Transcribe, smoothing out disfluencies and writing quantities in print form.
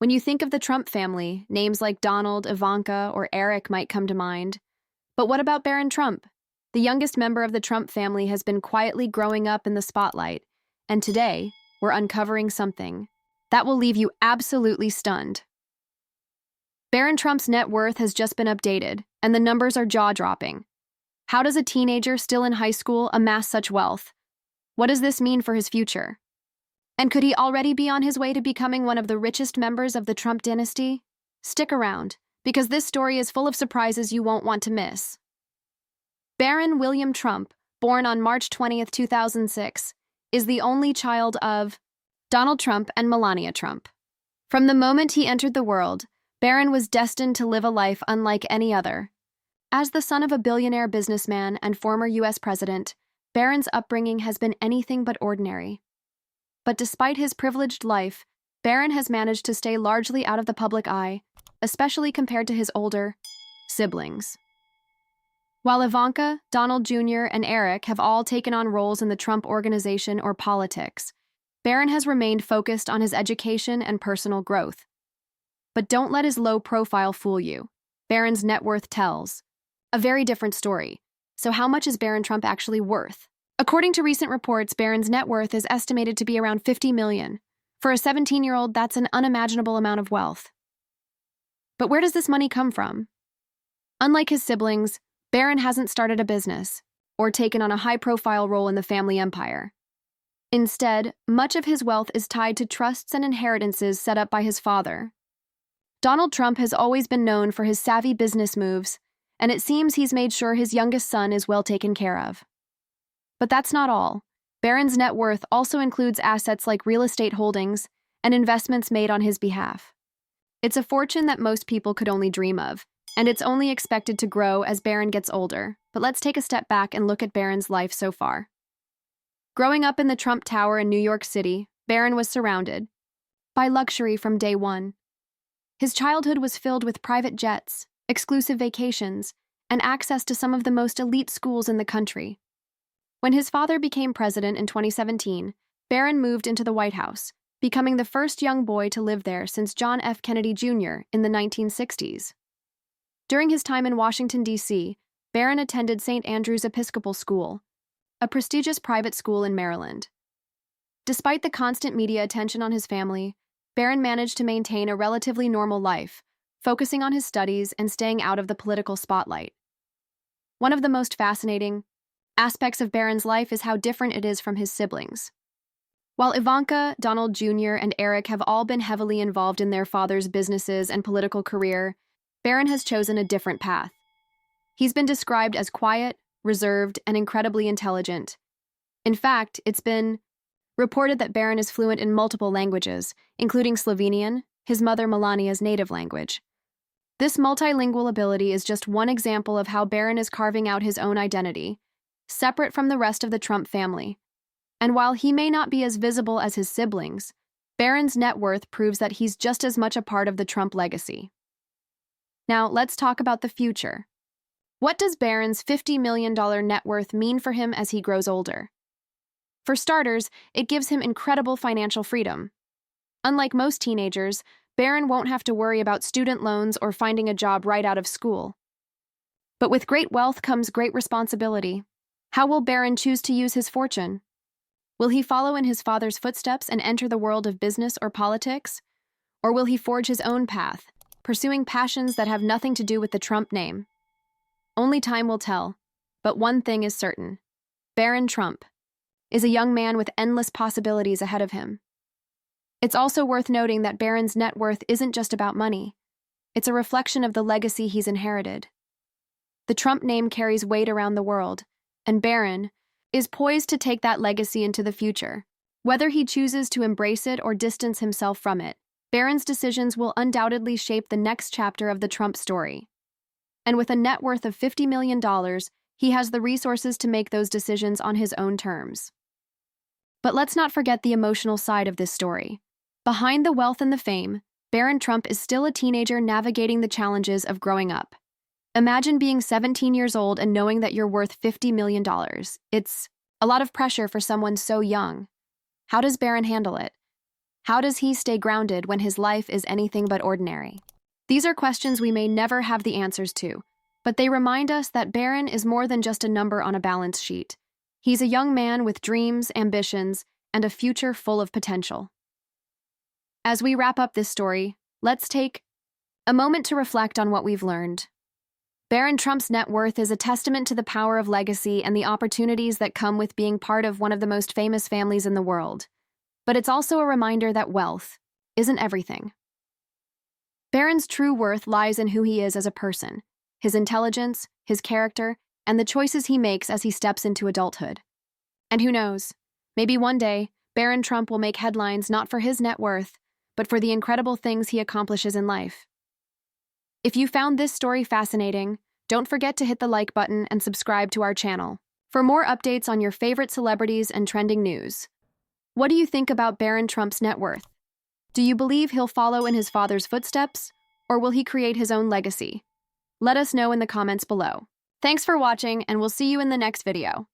When you think of the Trump family, names like Donald, Ivanka, or Eric might come to mind. But what about Barron Trump? The youngest member of the Trump family has been quietly growing up in the spotlight, and today, we're uncovering something that will leave you absolutely stunned. Barron Trump's net worth has just been updated, and the numbers are jaw-dropping. How does a teenager still in high school amass such wealth? What does this mean for his future? And could he already be on his way to becoming one of the richest members of the Trump dynasty? Stick around, because this story is full of surprises you won't want to miss. Barron William Trump, born on March 20th, 2006, is the only child of Donald Trump and Melania Trump. From the moment he entered the world, Barron was destined to live a life unlike any other. As the son of a billionaire businessman and former U.S. president, Barron's upbringing has been anything but ordinary. But despite his privileged life, Barron has managed to stay largely out of the public eye, especially compared to his older siblings. While Ivanka, Donald Jr., and Eric have all taken on roles in the Trump organization or politics, Barron has remained focused on his education and personal growth. But don't let his low profile fool you. Barron's net worth tells a very different story. So how much is Barron Trump actually worth? According to recent reports, Barron's net worth is estimated to be around $50 million. For a 17-year-old, that's an unimaginable amount of wealth. But where does this money come from? Unlike his siblings, Barron hasn't started a business or taken on a high-profile role in the family empire. Instead, much of his wealth is tied to trusts and inheritances set up by his father. Donald Trump has always been known for his savvy business moves, and it seems he's made sure his youngest son is well taken care of. But that's not all. Barron's net worth also includes assets like real estate holdings and investments made on his behalf. It's a fortune that most people could only dream of, and it's only expected to grow as Barron gets older. But let's take a step back and look at Barron's life so far. Growing up in the Trump Tower in New York City, Barron was surrounded by luxury from day one. His childhood was filled with private jets, exclusive vacations, and access to some of the most elite schools in the country. When his father became president in 2017, Barron moved into the White House, becoming the first young boy to live there since John F. Kennedy Jr. in the 1960s. During his time in Washington, D.C., Barron attended St. Andrew's Episcopal School, a prestigious private school in Maryland. Despite the constant media attention on his family, Barron managed to maintain a relatively normal life, focusing on his studies and staying out of the political spotlight. One of the most fascinating aspects of Barron's life is how different it is from his siblings. While Ivanka, Donald Jr., and Eric have all been heavily involved in their father's businesses and political career, Barron has chosen a different path. He's been described as quiet, reserved, and incredibly intelligent. In fact, it's been reported that Barron is fluent in multiple languages, including Slovenian, his mother Melania's native language. This multilingual ability is just one example of how Barron is carving out his own identity, separate from the rest of the Trump family. And while he may not be as visible as his siblings, Barron's net worth proves that he's just as much a part of the Trump legacy. Now, let's talk about the future. What does Barron's $50 million net worth mean for him as he grows older? For starters, it gives him incredible financial freedom. Unlike most teenagers, Barron won't have to worry about student loans or finding a job right out of school. But with great wealth comes great responsibility. How will Barron choose to use his fortune? Will he follow in his father's footsteps and enter the world of business or politics? Or will he forge his own path, pursuing passions that have nothing to do with the Trump name? Only time will tell, but one thing is certain. Barron Trump is a young man with endless possibilities ahead of him. It's also worth noting that Barron's net worth isn't just about money. It's a reflection of the legacy he's inherited. The Trump name carries weight around the world, and Barron is poised to take that legacy into the future. Whether he chooses to embrace it or distance himself from it, Barron's decisions will undoubtedly shape the next chapter of the Trump story. And with a net worth of $50 million, he has the resources to make those decisions on his own terms. But let's not forget the emotional side of this story. Behind the wealth and the fame, Barron Trump is still a teenager navigating the challenges of growing up. Imagine being 17 years old and knowing that you're worth $50 million. It's a lot of pressure for someone so young. How does Barron handle it? How does he stay grounded when his life is anything but ordinary? These are questions we may never have the answers to, but they remind us that Barron is more than just a number on a balance sheet. He's a young man with dreams, ambitions, and a future full of potential. As we wrap up this story, let's take a moment to reflect on what we've learned. Barron Trump's net worth is a testament to the power of legacy and the opportunities that come with being part of one of the most famous families in the world. But it's also a reminder that wealth isn't everything. Barron's true worth lies in who he is as a person, his intelligence, his character, and the choices he makes as he steps into adulthood. And who knows, maybe one day, Barron Trump will make headlines not for his net worth, but for the incredible things he accomplishes in life. If you found this story fascinating, don't forget to hit the like button and subscribe to our channel for more updates on your favorite celebrities and trending news. What do you think about Barron Trump's net worth? Do you believe he'll follow in his father's footsteps, or will he create his own legacy? Let us know in the comments below. Thanks for watching, and we'll see you in the next video.